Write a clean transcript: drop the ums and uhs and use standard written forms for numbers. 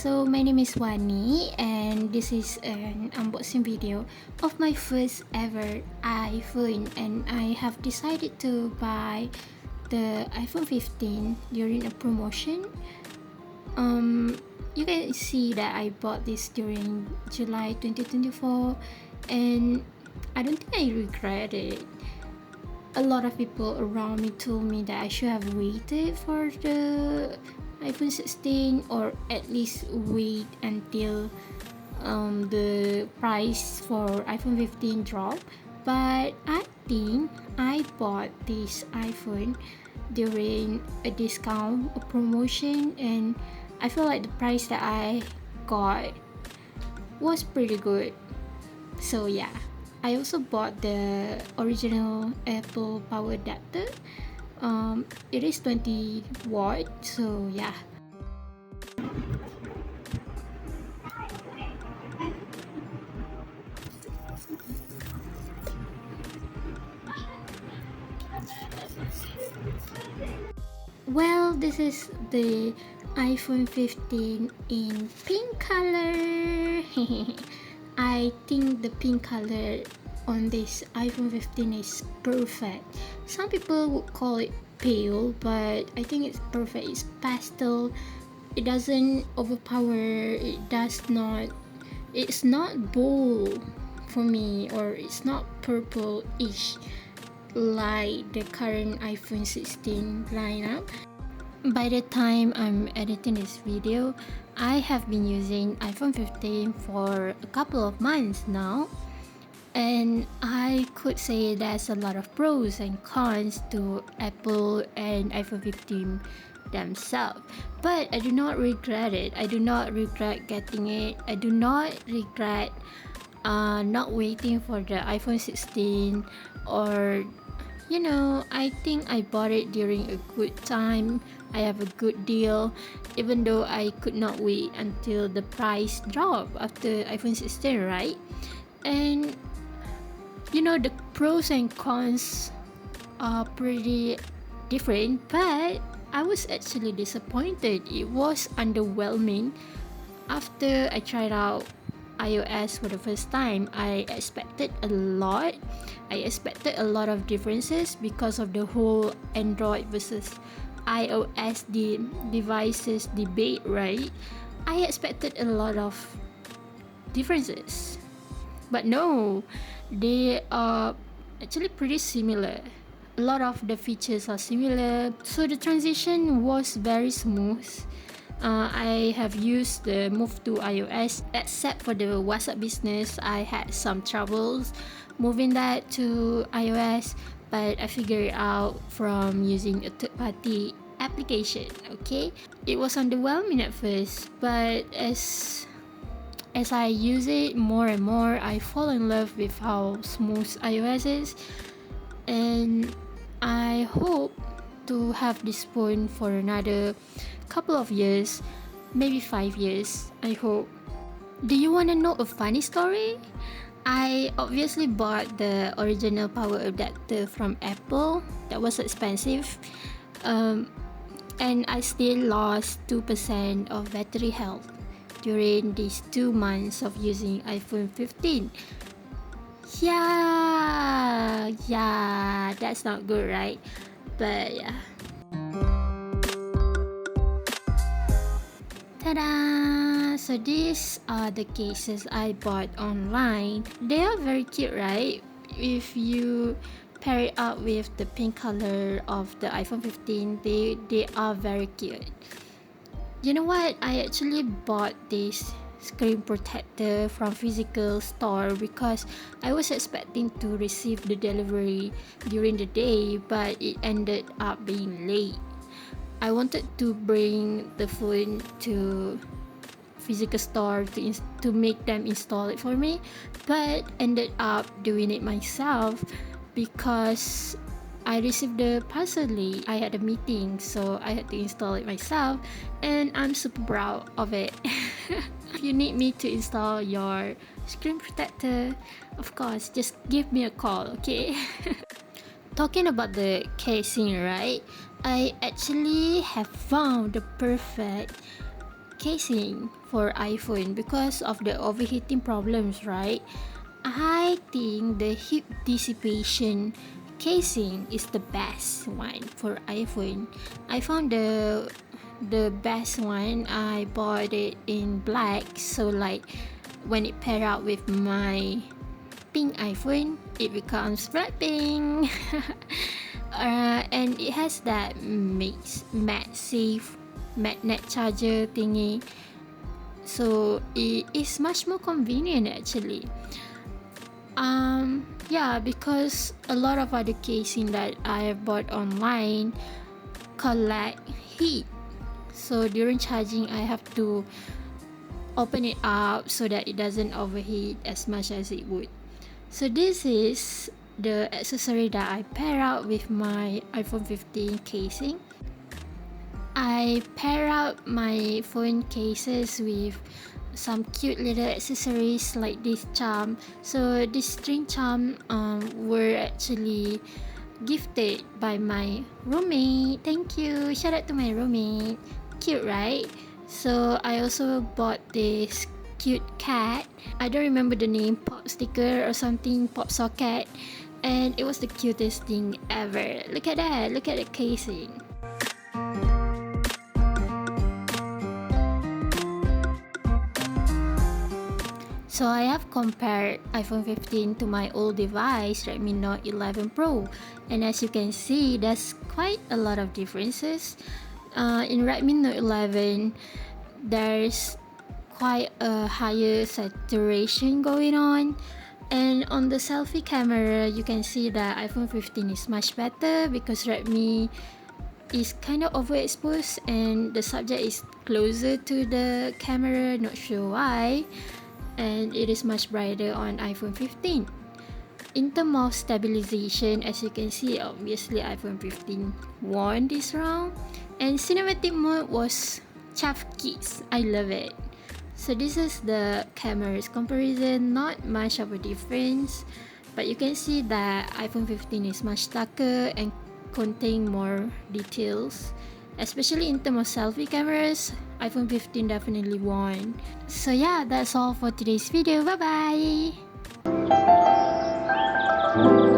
so my name is Wani and this is an unboxing video of my first ever iPhone, and I have decided to buy the iPhone 15 during a promotion. You can see that I bought this during July 2024 and I don't think I regret it. A lot of people around me told me that I should have waited for the iPhone 16 or at least wait until the price for iPhone 15 drop. But I think I bought this iPhone during a discount, a promotion, and I feel like the price that I got was pretty good. So yeah, I also bought the original Apple power adapter. It is 20 watt, so yeah. Well, this is the iPhone 15 in pink color. I think the pink color on this iPhone 15 is perfect. Some people would call it pale, but I think it's perfect. It's pastel. It doesn't overpower. It's not bold for me, or it's not purple-ish like the current iPhone 16 lineup. By the time I'm editing this video, I have been using iPhone 15 for a couple of months now, and I could say there's a lot of pros and cons to Apple and iPhone 15 themselves, but I do not regret it. I do not regret getting it. I do not regret not waiting for the iPhone 16, or I think I bought it during a good time. I have a good deal, even though I could not wait until the price dropped after iPhone 16, right? And the pros and cons are pretty different, but I was actually disappointed. It was underwhelming. After I tried out iOS for the first time, I expected a lot. I expected a lot of differences because of the whole Android versus iOS devices debate, right? I expected a lot of differences, but no, they are actually pretty similar. A lot of the features are similar, so the transition was very smooth. I have used the move to iOS, except for the WhatsApp business. I had some troubles moving that to iOS, but I figured it out from using a third-party application. Okay, it was underwhelming at first, but as I use it more and more, I fall in love with how smooth iOS is, and I hope to have this phone for another couple of years, maybe 5 years, I hope. Do you want to know a funny story? I obviously bought the original power adapter from Apple. That was expensive, and I still lost 2% of battery health during these 2 months of using iPhone 15. Yeah, that's not good, right? But yeah. Ta-da! So these are the cases I bought online. They are very cute, right? If you pair it up with the pink color of the iPhone 15, they are very cute. You know what? I actually bought this screen protector from physical store because I was expecting to receive the delivery during the day, but it ended up being late. I wanted to bring the phone to physical store to make them install it for me, but ended up doing it myself because I received the parcel late. I had a meeting, so I had to install it myself, and I'm super proud of it. If you need me to install your screen protector, of course, just give me a call, okay? Talking about the casing, right? I actually have found the perfect casing for iPhone because of the overheating problems, right? I think the heat dissipation casing is the best one for iPhone. I found the best one. I bought it in black, so like when it pair up with my pink iPhone, it becomes Blackpink. And it has that MagSafe magnet charger thingy, so it is much more convenient actually. Yeah, because a lot of other casing that I have bought online collect heat, so during charging I have to open it up so that it doesn't overheat as much as it would. So this is the accessory that I pair out with my iPhone 15 casing. I pair out my phone cases with some cute little accessories like this charm. So this string charm were actually gifted by my roommate. Thank you, shout out to my roommate. Cute, right? So I also bought this cute cat. I don't remember the name, pop sticker or something, pop socket, and it was the cutest thing ever. Look at that, look at the casing. So I have compared iPhone 15 to my old device, Redmi Note 11 Pro, and as you can see, there's quite a lot of differences. In Redmi Note 11, there's quite a higher saturation going on, and on the selfie camera, you can see that iPhone 15 is much better because Redmi is kind of overexposed and the subject is closer to the camera, not sure why. And it is much brighter on iPhone 15. In terms of stabilization, as you can see, obviously iPhone 15 won this round. And cinematic mode was chef kiss. I love it. So this is the camera's comparison, not much of a difference, but you can see that iPhone 15 is much darker and contain more details. Especially in terms of selfie cameras, iPhone 15 definitely won. So yeah, that's all for today's video. Bye bye!